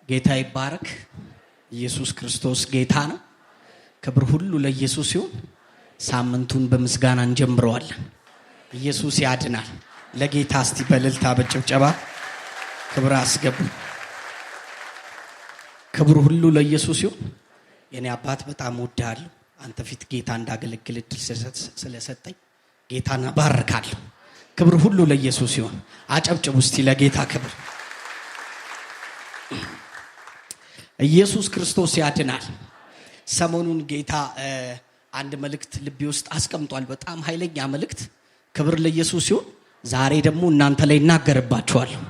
ጌታ ይባረክ። ኢየሱስ ክርስቶስ ጌታ ነው። ክብር ሁሉ ለኢየሱስ ይሁን። ሳምንቱን በምስጋና እንጀምረዋለን። ኢየሱስ ያድናል። ለጌታ እስቲ በእልልታ በጭብጨባ ክብር አስገቡ። ክብር ሁሉ ለኢየሱስ ይሁን። የኔ አባት በጣም ወዳለሁ። አንተ ፊት ጌታ እንዳገለግል እድል ስለሰጠኝ ጌታን ባርካለሁ። ክብር ሁሉ ለኢየሱስ ይሁን። አጨብጭቡ እስቲ ለጌታ ክብር። ኢየሱስ ክርስቶስ ያድናል። ሰሞኑን ጌታ አንድ መልእክት ልቤ ውስጥ አስቀምጧል። በጣም ኃይለኛ መልእክት። ክብር ለኢየሱስ ይሁን። ዛሬ ደግሞ እናንተ ላይ እናገርባችኋለሁ።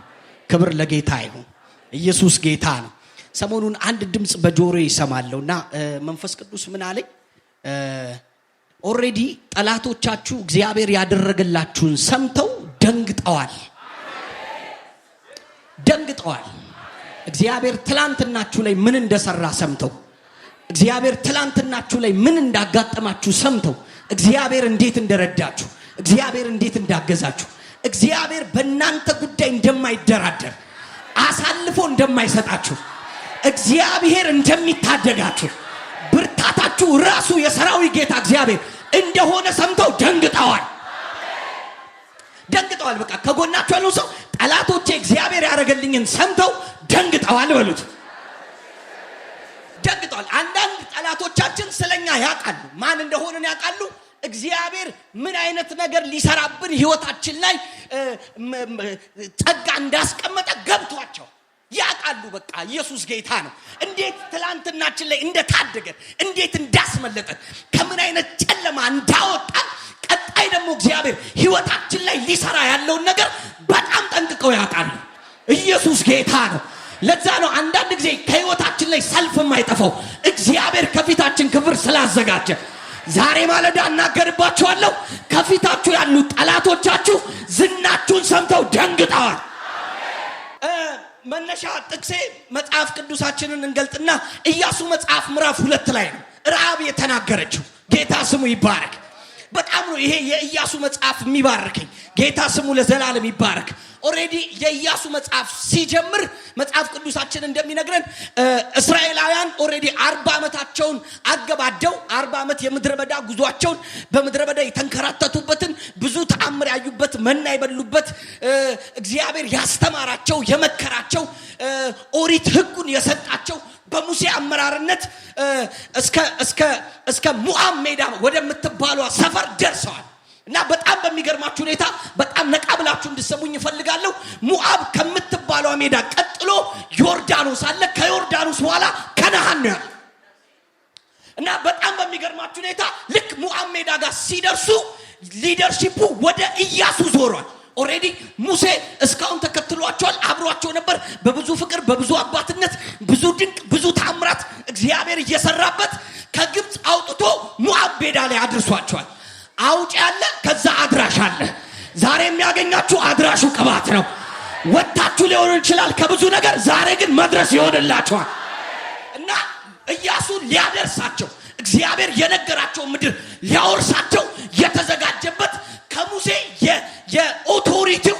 ክብር ለጌታ ይሁን። ኢየሱስ ጌታ ነው። ሰሞኑን አንድ ድምጽ በጆሮዬ ይሰማለሁና መንፈስ ቅዱስ ምን አለኝ? ኦሬዲ ጠላቶቻችሁ እግዚአብሔር ያደረገላችሁን ሰምተው ደንግጠዋል። እግዚአብሔር ትላንትናችሁ ላይ ምን እንደሰራ ሰምተው፣ እግዚአብሔር ትላንትናችሁ ላይ ምን እንዳጋጠማችሁ ሰምተው፣ እግዚአብሔር እንዴት እንደረዳችሁ፣ እግዚአብሔር እንዴት እንዳገዛችሁ፣ እግዚአብሔር በእናንተ ጉዳይ እንደማይደራደር፣ አሳልፎ እንደማይሰጣችሁ፣ እግዚአብሔር እንደሚታደጋችሁ፣ ብርታታችሁ ራሱ የሰራዊት ጌታ እግዚአብሔር እንደሆነ ሰምተው ደንግጠዋል። በቃ ከጎናችሁ ያለው ሰው ጠላቶቼ እግዚአብሔር ያደረገልኝን ሰምተው ደንግጠዋል በሉት። ደንግጠዋል። አንዳንድ ጠላቶቻችን ስለኛ ያውቃሉ፣ ማን እንደሆነን ያውቃሉ። እግዚአብሔር ምን አይነት ነገር ሊሰራብን ህይወታችን ላይ ጸጋ እንዳስቀመጠ ገብቷቸው ያውቃሉ። በቃ ኢየሱስ ጌታ ነው። እንዴት ትላንትናችን ላይ እንደታደገን፣ እንዴት እንዳስመለጠን፣ ከምን አይነት ጨለማ እንዳወጣን፣ ቀጣይ ደግሞ እግዚአብሔር ህይወታችን ላይ ሊሰራ ያለውን ነገር በጣም ጠንቅቀው ያውቃሉ። ኢየሱስ ጌታ ነው። ለዛ ነው አንዳንድ ጊዜ ከህይወታችን ላይ ሰልፍ የማይጠፋው እግዚአብሔር ከፊታችን ክብር ስላዘጋጀ። ዛሬ ማለዳ እናገርባችኋለሁ። ከፊታችሁ ያሉ ጠላቶቻችሁ ዝናችሁን ሰምተው ደንግጠዋል። መነሻ ጥቅሴ መጽሐፍ ቅዱሳችንን እንገልጥና ኢያሱ መጽሐፍ ምዕራፍ 2 ላይ ነው ረዓብ የተናገረችው። ጌታ ስሙ ይባረክ። በጣም ነው ይሄ የኢያሱ መጽሐፍ የሚባርከኝ። ጌታ ስሙ ለዘላለም ይባረክ። ኦሬዲ የኢያሱ መጽሐፍ ሲጀምር መጽሐፍ ቅዱሳችን እንደሚነግረን እስራኤላውያን ኦሬዲ 40 ዓመታቸውን አገባደው 40 ዓመት የምድረ በዳ ጉዟቸውን በምድረ በዳ የተንከራተቱበትን ብዙ ተአምር ያዩበት መና የበሉበት እግዚአብሔር ያስተማራቸው የመከራቸው ኦሪት ሕጉን የሰጣቸው በሙሴ አመራርነት እስከ ሞዓብ ሜዳ ወደምትባሏ ሰፈር ደርሰዋል። እና በጣም በሚገርማችሁ ሁኔታ በጣም ነቃ ብላችሁ እንድትሰሙኝ እፈልጋለሁ። ሞዓብ ከምትባሏ ሜዳ ቀጥሎ ዮርዳኖስ አለ። ከዮርዳኖስ በኋላ ከነዓን ነው ያለው። እና በጣም በሚገርማችሁ ሁኔታ ልክ ሞዓብ ሜዳ ጋር ሲደርሱ ሊደርሺፑ ወደ ኢያሱ ዞሯል። ኦሬዲ ሙሴ እስካሁን ተከትሏቸዋል፣ አብሯቸው ነበር። በብዙ ፍቅር፣ በብዙ አባትነት፣ ብዙ ድንቅ፣ ብዙ ታምራት እግዚአብሔር እየሰራበት ከግብፅ አውጥቶ ሞዓብ ሜዳ ላይ አድርሷቸዋል። አውጭ ያለ ከዛ አድራሽ አለ። ዛሬ የሚያገኛችሁ አድራሹ ቅባት ነው። ወጣችሁ ሊሆን ይችላል ከብዙ ነገር፣ ዛሬ ግን መድረስ ይሆንላችኋል። እና ኢያሱ ሊያደርሳቸው እግዚአብሔር የነገራቸው ምድር ሊያወርሳቸው የተዘጋጀበት ከሙሴ የኦቶሪቲው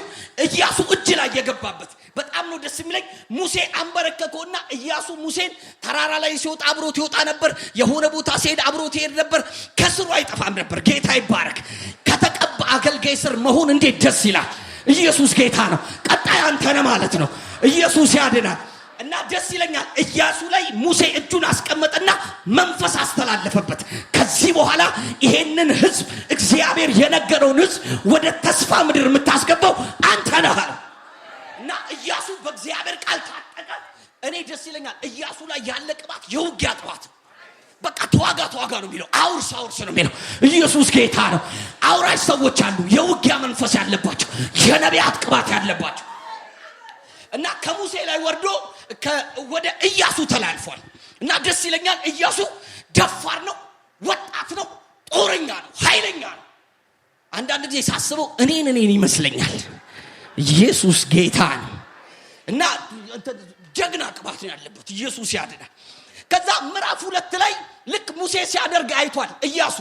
ኢያሱ እጅ ላይ የገባበት በጣም ነው ደስ የሚለኝ። ሙሴ አንበረከከውና ኢያሱ ሙሴን ተራራ ላይ ሲወጣ አብሮት ይወጣ ነበር። የሆነ ቦታ ሲሄድ አብሮት ይሄድ ነበር። ከስሩ አይጠፋም ነበር። ጌታ ይባረክ። ከተቀባ አገልጋይ ስር መሆን እንዴት ደስ ይላል። ኢየሱስ ጌታ ነው። ቀጣይ አንተ ነህ ማለት ነው። ኢየሱስ ያድናል። እና ደስ ይለኛል። ኢያሱ ላይ ሙሴ እጁን አስቀመጠና መንፈስ አስተላለፈበት። ከዚህ በኋላ ይሄንን ህዝብ እግዚአብሔር የነገረውን ህዝብ ወደ ተስፋ ምድር የምታስገባው አንተ ነህ። እና ኢያሱ በእግዚአብሔር ቃል ታጠቀ። እኔ ደስ ይለኛል። ኢያሱ ላይ ያለ ቅባት የውጊያ ቅባት። በቃ ተዋጋ ነው የሚለው፣ አውርስ ነው የሚለው። ኢየሱስ ጌታ ነው። አውራጅ ሰዎች አሉ፣ የውጊያ መንፈስ ያለባቸው፣ የነቢያት ቅባት ያለባቸው። እና ከሙሴ ላይ ወርዶ ወደ ኢያሱ ተላልፏል። እና ደስ ይለኛል። ኢያሱ ደፋር ነው፣ ወጣት ነው፣ ጦረኛ ነው፣ ኃይለኛ ነው። አንዳንድ ጊዜ ሳስበው እኔን ይመስለኛል። ኢየሱስ ጌታ ነው። እና ጀግና ቅባት ነው ያለበት። ኢየሱስ ያድናል። ከዛ ምዕራፍ 2 ላይ ልክ ሙሴ ሲያደርግ አይቷል ኢያሱ።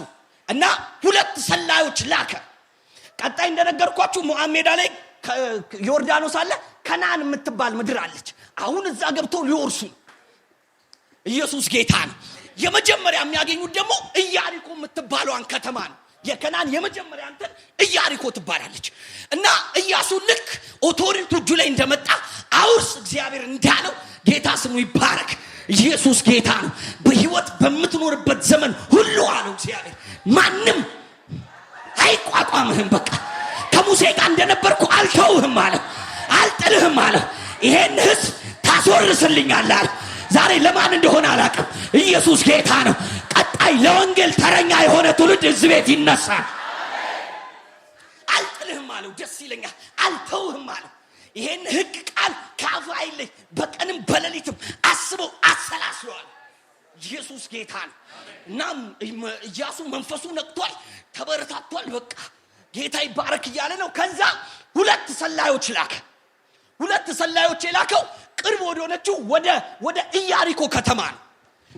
እና 2 ሰላዮች ላከ። ቀጣይ እንደነገርኳችሁ ሞዓብ ሜዳ ላይ ዮርዳኖስ አለ፣ ከነዓን የምትባል ምድር አለች። አሁን እዛ ገብተው ሊወርሱ ኢየሱስ ጌታ ነው። የመጀመሪያ የሚያገኙት ደግሞ ኢያሪኮ የምትባለዋን ከተማ ነው። የከናን የመጀመሪያ እንትን ኢያሪኮ ትባላለች። እና ኢያሱ ልክ ኦቶሪቲው እጁ ላይ እንደመጣ አውርስ እግዚአብሔር እንዳለው ጌታ ስሙ ይባረክ። ኢየሱስ ጌታ ነው። በህይወት በምትኖርበት ዘመን ሁሉ አለው እግዚአብሔር ማንም አይቋቋምህም። በቃ ከሙሴ ጋር እንደነበርኩ አልተውህም አለ፣ አልጥልህም አለ። ይሄን ህዝብ ታስወርስልኛለህ አለ። ዛሬ ለማን እንደሆነ አላውቅም። ኢየሱስ ጌታ ነው። ቀጣይ ለወንጌል ተረኛ የሆነ ትውልድ እዚህ ቤት ይነሳል። አልጥልህም አለው። ደስ ይለኛል። አልተውህም አለው። ይሄን ህግ ቃል ካፍ አይለይ፣ በቀንም በሌሊትም አስበው አሰላስለዋል። ኢየሱስ ጌታ ነው። እናም ኢያሱ መንፈሱ ነቅቷል፣ ተበረታቷል። በቃ ጌታ ይባረክ እያለ ነው። ከዛ ሁለት ሰላዮች ላከ። ሁለት ሰላዮች የላከው ቅርብ ወደሆነችው ወደ ኢያሪኮ ከተማ ነው።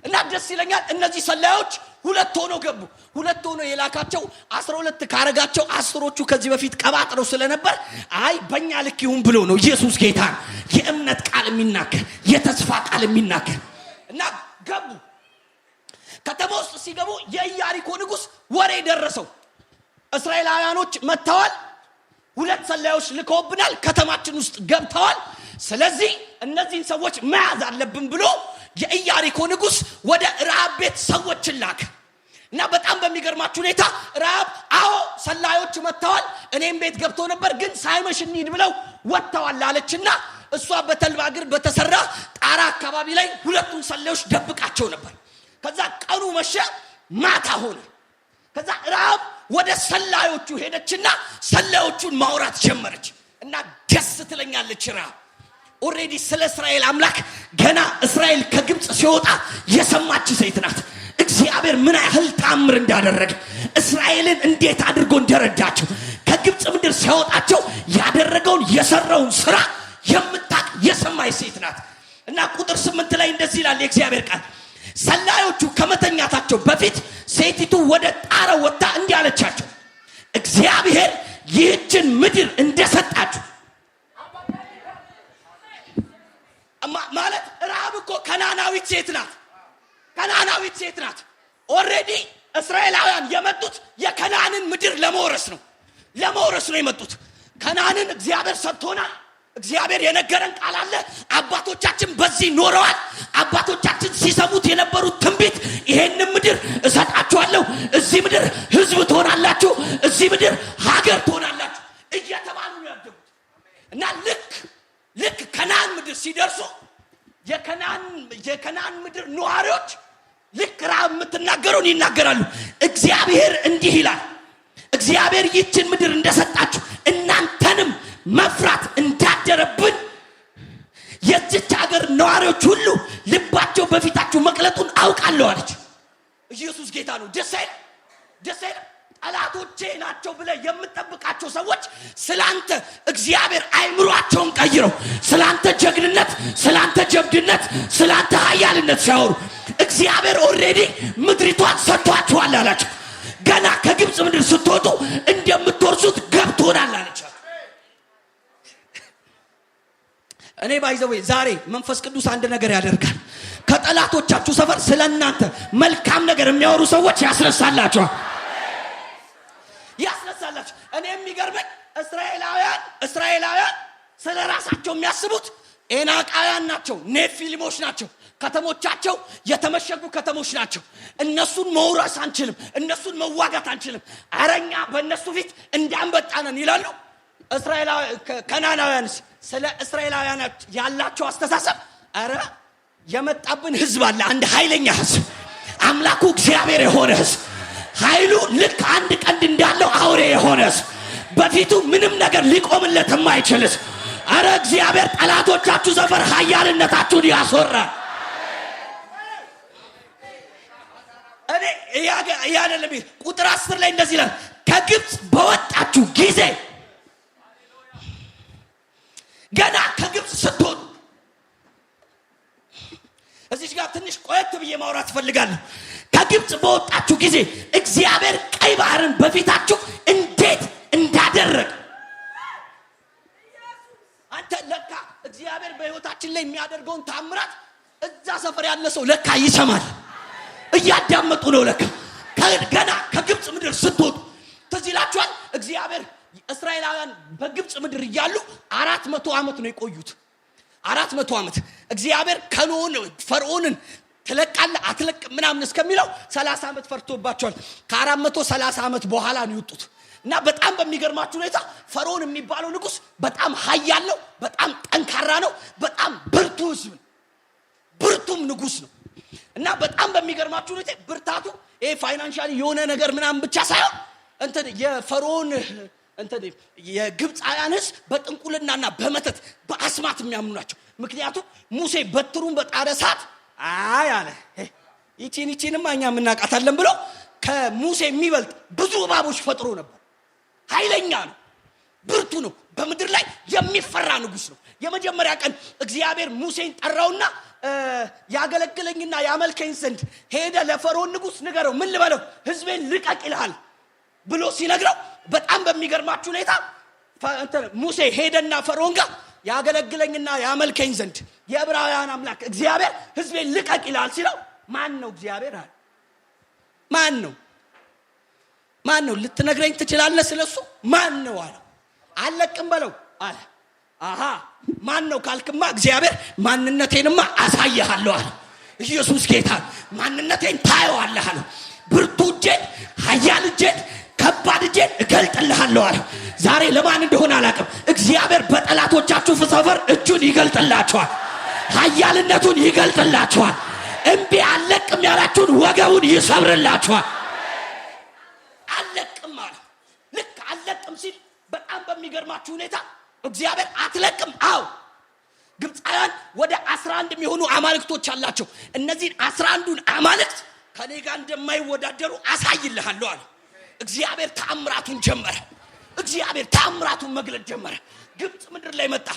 እና ደስ ይለኛል። እነዚህ ሰላዮች ሁለት ሆነው ገቡ። ሁለት ሆነው የላካቸው 12 ካረጋቸው 10ዎቹ ከዚህ በፊት ቀባጥረው ስለነበር አይ በእኛ ልክ ይሁን ብሎ ነው። ኢየሱስ ጌታ ነው። የእምነት ቃል የሚናገር የተስፋ ቃል የሚናገር እና ገቡ። ከተማ ውስጥ ሲገቡ የኢያሪኮ ንጉሥ ወሬ ደረሰው። እስራኤላውያኖች መጥተዋል፣ ሁለት ሰላዮች ልከውብናል፣ ከተማችን ውስጥ ገብተዋል። ስለዚህ እነዚህን ሰዎች መያዝ አለብን ብሎ የኢያሪኮ ንጉሥ ወደ ረሃብ ቤት ሰዎችን ላከ። እና በጣም በሚገርማችሁ ሁኔታ ረሃብ አዎ ሰላዮች መጥተዋል፣ እኔም ቤት ገብቶ ነበር፣ ግን ሳይመሽ እንሂድ ብለው ወጥተዋል አለችና እሷ በተልባ እግር በተሰራ ጣራ አካባቢ ላይ ሁለቱን ሰላዮች ደብቃቸው ነበር። ከዛ ቀኑ መሸ፣ ማታ ሆነ። ከዛ ረሃብ ወደ ሰላዮቹ ሄደችና ሰላዮቹን ማውራት ጀመረች። እና ደስ ትለኛለች ረሃብ ኦሬዲ ስለ እስራኤል አምላክ ገና እስራኤል ከግብጽ ሲወጣ የሰማች ሴት ናት። እግዚአብሔር ምን ያህል ተአምር እንዳደረገ፣ እስራኤልን እንዴት አድርጎ እንደረዳቸው፣ ከግብጽ ምድር ሲያወጣቸው ያደረገውን የሰራውን ስራ የምታውቅ የሰማች ሴት ናት። እና ቁጥር 8 ላይ እንደዚህ ይላል የእግዚአብሔር ቃል፣ ሰላዮቹ ከመተኛታቸው በፊት ሴቲቱ ወደ ጣራው ወጣ እንዲህ አለቻቸው፣ እግዚአብሔር ይህችን ምድር እንደሰጣችሁ። ማለት ረሃብ እኮ ከናናዊት ሴት ናት። ከናናዊት ሴት ናት። ኦሬዲ እስራኤላውያን የመጡት የከናንን ምድር ለመውረስ ነው የመጡት። ከናንን እግዚአብሔር ሰጥቶናል። እግዚአብሔር የነገረን ቃል አለ። አባቶቻችን በዚህ ኖረዋል። አባቶቻችን ሲሰሙት የነበሩት ትንቢት ይሄንን ምድር እሰጣችኋለሁ፣ እዚህ ምድር ህዝብ ትሆናላችሁ፣ እዚህ ምድር ሀገር ትሆናላችሁ እየተባሉ ነው ያደጉት። እና ልክ ከናን ምድር ሲደርሱ የከናን ምድር ነዋሪዎች ልክ ረሃብ የምትናገረውን ይናገራሉ። እግዚአብሔር እንዲህ ይላል፣ እግዚአብሔር ይህችን ምድር እንደሰጣችሁ እናንተንም መፍራት እንዳደረብን የዚች ሀገር ነዋሪዎች ሁሉ ልባቸው በፊታችሁ መቅለጡን አውቃለሁ አለች። ኢየሱስ ጌታ ነው። ደስ አይልም? ጠላቶቼ ናቸው ብለህ የምትጠብቃቸው ሰዎች ስላንተ እግዚአብሔር አይምሯቸውን ቀይረው ስላንተ ጀግንነት፣ ስላንተ ጀብድነት፣ ስላንተ ኃያልነት ሲያወሩ እግዚአብሔር ኦሬዲ ምድሪቷን ሰጥቷችኋል አላቸው። ገና ከግብጽ ምድር ስትወጡ እንደምትወርሱት ገብቶናል አለቻቸው። እኔ ባይዘው ዛሬ መንፈስ ቅዱስ አንድ ነገር ያደርጋል። ከጠላቶቻችሁ ሰፈር ስለናንተ መልካም ነገር የሚያወሩ ሰዎች ያስነሳላችኋል። እኔ የሚገርመኝ እስራኤላውያን ስለ ራሳቸው የሚያስቡት ኤናቃውያን ናቸው፣ ኔፊሊሞች ናቸው። ከተሞቻቸው የተመሸጉ ከተሞች ናቸው። እነሱን መውረስ አንችልም፣ እነሱን መዋጋት አንችልም፣ አረኛ በእነሱ ፊት እንዳንበጣነን ይላሉ። ከናናውያን ስለ እስራኤላውያን ያላቸው አስተሳሰብ አረ የመጣብን ህዝብ አለ፣ አንድ ኃይለኛ ህዝብ፣ አምላኩ እግዚአብሔር የሆነ ህዝብ፣ ኃይሉ ልክ አንድ ቀንድ እንዳለው አውሬ የሆነ ህዝብ፣ በፊቱ ምንም ነገር ሊቆምለት የማይችል ህዝብ። አረ እግዚአብሔር ጠላቶቻችሁ ሰፈር ኃያልነታችሁን ያስወራል። እኔ ያደለም ቁጥር 10 ላይ እንደዚህ ይላል፣ ከግብጽ በወጣችሁ ጊዜ ገና ከግብጽ ስትወጡ። እዚህ ጋር ትንሽ ቆየት ብዬ ማውራት ፈልጋለሁ። ከግብጽ በወጣችሁ ጊዜ እግዚአብሔር ቀይ ባህርን በፊታችሁ እንዴት እንዳደረገ። አንተ ለካ እግዚአብሔር በህይወታችን ላይ የሚያደርገውን ታምራት እዛ ሰፈር ያለ ሰው ለካ ይሰማል። እያዳመጡ ነው ለካ። ገና ከግብጽ ምድር ስትወጡ ትዝ ይላችኋል። እግዚአብሔር እስራኤላውያን በግብጽ ምድር እያሉ 400 ዓመት ነው የቆዩት። 400 ዓመት እግዚአብሔር ፈርዖንን ትለቃለህ አትለቅም ምናምን እስከሚለው 30 ዓመት ፈርቶባቸዋል። ከ430 ዓመት በኋላ ነው የወጡት። እና በጣም በሚገርማችሁ ሁኔታ ፈርዖን የሚባለው ንጉስ በጣም ኃያል ነው፣ በጣም ጠንካራ ነው፣ በጣም ብርቱ ህዝብ ነው፣ ብርቱም ንጉስ ነው። እና በጣም በሚገርማችሁ ሁኔታ ብርታቱ ይሄ ፋይናንሻሊ የሆነ ነገር ምናምን ብቻ ሳይሆን የፈርዖን የግብፃውያን ህዝብ በጥንቁልናና በመተት በአስማት የሚያምኑ ናቸው። ምክንያቱም ሙሴ በትሩን በጣረ ሰዓት አለ ይቺንማ እኛ የምናውቃታለን ብሎ ከሙሴ የሚበልጥ ብዙ እባቦች ፈጥሮ ነበር። ኃይለኛ ነው፣ ብርቱ ነው፣ በምድር ላይ የሚፈራ ንጉስ ነው። የመጀመሪያ ቀን እግዚአብሔር ሙሴን ጠራውና ያገለግለኝና ያመልከኝ ዘንድ ሄደ ለፈርዖን ንጉስ ንገረው፣ ምን ልበለው፣ ህዝቤን ልቀቅ ይልሃል ብሎ ሲነግረው በጣም በሚገርማችሁ ሁኔታ ሙሴ ሄደና ፈርዖን ጋር ያገለግለኝና ያመልከኝ ዘንድ የዕብራውያን አምላክ እግዚአብሔር ህዝቤን ልቀቅ ይልሃል ሲለው ማን ነው እግዚአብሔር አለ። ማን ነው ልትነግረኝ ትችላለህ ስለሱ? ማን ነው አለ። አለቅም በለው አለ። ማን ነው ካልክማ እግዚአብሔር ማንነቴንማ አሳይሃለሁ አለ። ኢየሱስ ጌታ ማንነቴን ታየዋለህ አለ። ብርቱ እጄን፣ ኃያል እጄን፣ ከባድ እጄን እገልጥልሃለሁ አለ። ዛሬ ለማን እንደሆነ አላውቅም። እግዚአብሔር በጠላቶቻችሁ ሰፈር እጁን ይገልጥላችኋል፣ ኃያልነቱን ይገልጥላችኋል። እምቢ አለቅም ያላችሁን ወገቡን ይሰብርላችኋል። አለቅም አለ። ልክ አለቅም ሲል በጣም በሚገርማችሁ ሁኔታ እግዚአብሔር አትለቅም። ግብፃውያን ወደ 11 የሚሆኑ አማልክቶች አላቸው። እነዚህን 11ዱን አማልክት ከኔ ጋር እንደማይወዳደሩ አሳይልሃለሁ አለ። እግዚአብሔር ተአምራቱን ጀመረ። እግዚአብሔር ተአምራቱን መግለጥ ጀመረ። ግብጽ ምድር ላይ መጣ።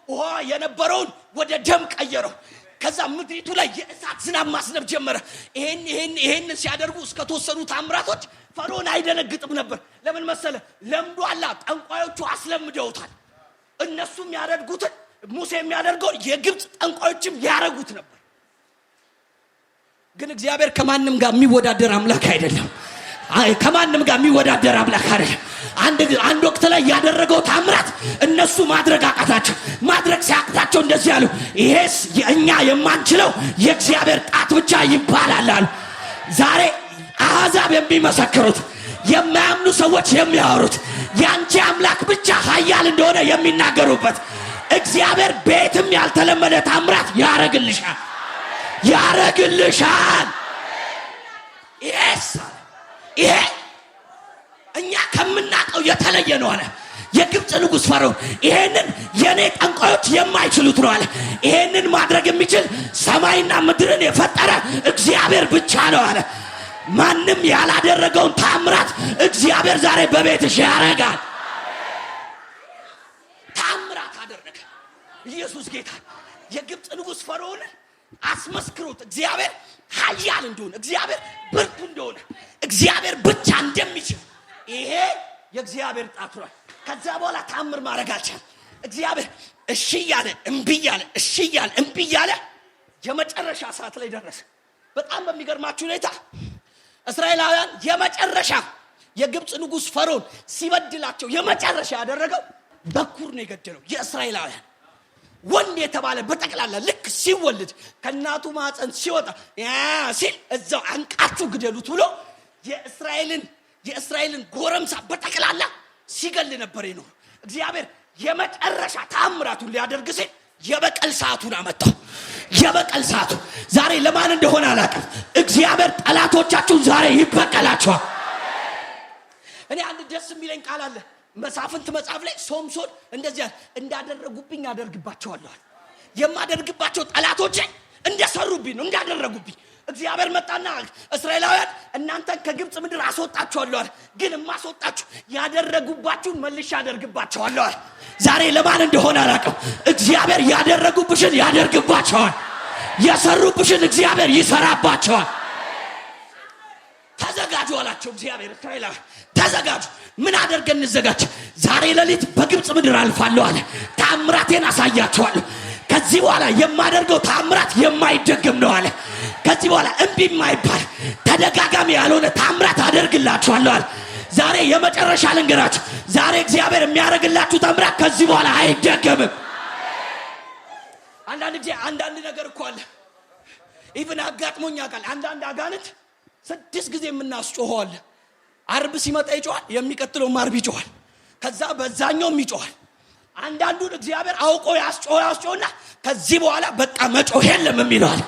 ውሃ የነበረውን ወደ ደም ቀየረው። ከዛ ምድሪቱ ላይ የእሳት ዝናብ ማስነብ ጀመረ። ይሄን ሲያደርጉ እስከ ተወሰኑ ተአምራቶች ፈርዖን አይደነግጥም ነበር። ለምን መሰለ? ለምዷላ። ጠንቋዮቹ አስለምደውታል። እነሱም ያደርጉትን ሙሴ የሚያደርገውን የግብጽ ጠንቋዮችም ያደርጉት ነበር። ግን እግዚአብሔር ከማንም ጋር የሚወዳደር አምላክ አይደለም። ከማንም ጋር የሚወዳደር አምላክ አይደለም። አንድ ወቅት ላይ ያደረገው ታምራት እነሱ ማድረግ አቃታቸው። ማድረግ ሲያቅታቸው እንደዚህ ያሉ፣ ይሄስ እኛ የማንችለው የእግዚአብሔር ጣት ብቻ ይባላል አሉ። ዛሬ አሕዛብ የሚመሰክሩት፣ የማያምኑ ሰዎች የሚያወሩት ያንቺ አምላክ ብቻ ኃያል እንደሆነ የሚናገሩበት እግዚአብሔር ቤትም ያልተለመደ ታምራት ያረግልሻል። ይሄ እኛ ከምናቀው የተለየ ነው አለ የግብጽ ንጉስ ፈርዖን። ይሄንን የኔ ጠንቋዮች የማይችሉት ነው አለ። ይሄንን ማድረግ የሚችል ሰማይና ምድርን የፈጠረ እግዚአብሔር ብቻ ነው አለ። ማንም ያላደረገውን ታምራት እግዚአብሔር ዛሬ በቤትሽ ያረጋል። ታምራት አደረገ ኢየሱስ ጌታ። የግብጽ ንጉስ ፈርዖን አስመስክሮት እግዚአብሔር ኃያል እንደሆነ፣ እግዚአብሔር ብርቱ እንደሆነ፣ እግዚአብሔር ብቻ እንደሚችል ይሄ የእግዚአብሔር ጣት ነው። ከዛ በኋላ ታምር ማድረግ አልቻለም። እግዚአብሔር እሺ እያለ እምቢ እያለ እሺ እያለ እምቢ እያለ የመጨረሻ ሰዓት ላይ ደረሰ። በጣም በሚገርማችሁ ሁኔታ እስራኤላውያን የመጨረሻ የግብጽ ንጉስ ፈርዖን ሲበድላቸው የመጨረሻ ያደረገው በኩር ነው የገደለው። የእስራኤላውያን ወንድ የተባለ በጠቅላላ ልክ ሲወልድ ከእናቱ ማፀን ሲወጣ ሲል እዛው አንቃችሁ ግደሉት ብሎ የእስራኤልን ጎረምሳ በጠቅላላ ሲገል ነበር ነው። እግዚአብሔር የመጨረሻ ታምራቱን ሊያደርግ ሲል የበቀል ሰዓቱን አመጣው። የበቀል ሰዓቱ ዛሬ ለማን እንደሆነ አላውቅም። እግዚአብሔር ጠላቶቻችሁን ዛሬ ይበቀላችኋል። እኔ አንድ ደስ የሚለኝ ቃል አለ መሳፍንት መጽሐፍ ላይ ሶምሶን እንደዚህ እንዳደረጉብኝ አደርግባቸዋለሁ። የማደርግባቸው ጠላቶቼ እንደሰሩብኝ ነው እንዳደረጉብኝ። እግዚአብሔር መጣና እስራኤላውያን እናንተን ከግብጽ ምድር አስወጣችኋለሁ አለ። ግን የማስወጣችሁ ያደረጉባችሁን መልሼ አደርግባቸዋለሁ አለ። ዛሬ ለማን እንደሆነ አላውቅም። እግዚአብሔር ያደረጉብሽን ያደርግባቸዋል። የሰሩብሽን እግዚአብሔር ይሰራባቸዋል። ተዘጋጁ አላቸው እግዚአብሔር። እስራኤላውያን ተዘጋጁ። ምን አደርገን እንዘጋጅ? ዛሬ ሌሊት በግብጽ ምድር አልፋለሁ አለ። ታምራቴን አሳያቸዋለሁ። ከዚህ በኋላ የማደርገው ታምራት የማይደገም ነው አለ። ከዚህ በኋላ እምቢ የማይባል ተደጋጋሚ ያልሆነ ታምራት አደርግላችኋለሁ አለ። ዛሬ የመጨረሻ ልንገራችሁ። ዛሬ እግዚአብሔር የሚያደርግላችሁ ታምራት ከዚህ በኋላ አይደገምም። አንዳንድ ጊዜ አንዳንድ ነገር እኮ አለ ኢቭን አጋጥሞኛ ቃል አንዳንድ አጋንንት 6 ጊዜ የምናስጮኸው አለ። አርብ ሲመጣ ይጮሃል፣ የሚቀጥለው ማርብ ይጮሃል፣ ከዛ በዛኛውም ይጮሃል። አንዳንዱን እግዚአብሔር አውቆ ያስጮህና ከዚህ በኋላ በቃ መጮህ የለም የሚለዋል።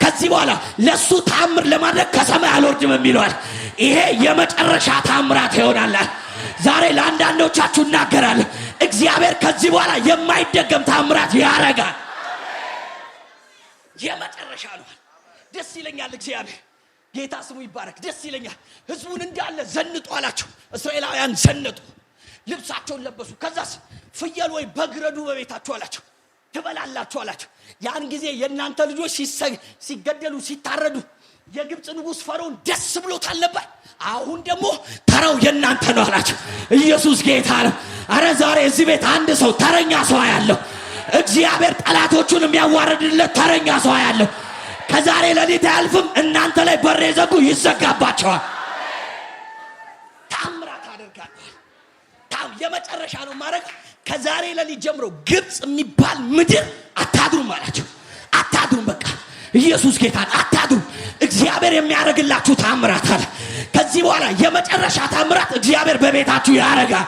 ከዚህ በኋላ ለሱ ታምር ለማድረግ ከሰማይ አልወርድም የሚለዋል። ይሄ የመጨረሻ ታምራት ይሆናል። ዛሬ ለአንዳንዶቻችሁ እናገራለሁ፣ እግዚአብሔር ከዚህ በኋላ የማይደገም ታምራት ያረጋል። የመጨረሻ ነው። ደስ ይለኛል። እግዚአብሔር ጌታ ስሙ ይባረክ። ደስ ይለኛል። ህዝቡን እንዳለ ዘንጡ አላቸው። እስራኤላውያን ዘነጡ፣ ልብሳቸውን ለበሱ። ከዛስ ፍየል ወይ በግረዱ በቤታችሁ አላቸው፣ ትበላላችሁ አላቸው። ያን ጊዜ የእናንተ ልጆች ሲገደሉ ሲታረዱ የግብፅ ንጉሥ ፈርዖን ደስ ብሎታል ነበር። አሁን ደግሞ ተራው የእናንተ ነው አላቸው። ኢየሱስ ጌታ ነው። አረ ዛሬ እዚህ ቤት አንድ ሰው ተረኛ ሰው ያለው እግዚአብሔር ጠላቶቹን የሚያዋርድለት ተረኛ ሰው ያለው ከዛሬ ለሊት አያልፍም። እናንተ ላይ በር የዘጉ ይዘጋባቸዋል። ታምራት አደርጋለሁ። የመጨረሻ ነው ማድረግ። ከዛሬ ለሊት ጀምሮ ግብፅ የሚባል ምድር አታድሩም አላቸው። አታድሩም፣ በቃ ኢየሱስ ጌታ አታድሩም። እግዚአብሔር የሚያደርግላችሁ ታምራት አለ። ከዚህ በኋላ የመጨረሻ ታምራት እግዚአብሔር በቤታችሁ ያደርጋል።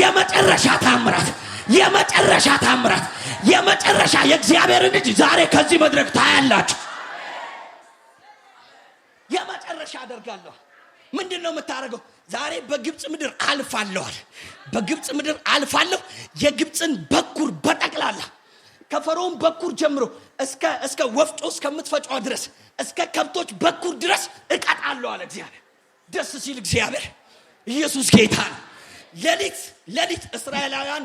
የመጨረሻ ታምራት፣ የመጨረሻ ታምራት፣ የመጨረሻ የእግዚአብሔርን እጅ ዛሬ ከዚህ መድረክ ታያላችሁ። የመጨረሻ አደርጋለሁ። ምንድነው የምታደርገው? ዛሬ በግብፅ ምድር አልፋለሁ። በግብፅ ምድር አልፋለሁ። የግብፅን በኩር በጠቅላላ ከፈርዖን በኩር ጀምሮ እስከ ወፍጮ እስከምትፈጫው ድረስ እስከ ከብቶች በኩር ድረስ እቀጣለሁ አለ እግዚአብሔር። ደስ ሲል እግዚአብሔር ኢየሱስ ጌታ ነው። ሌሊት እስራኤላውያን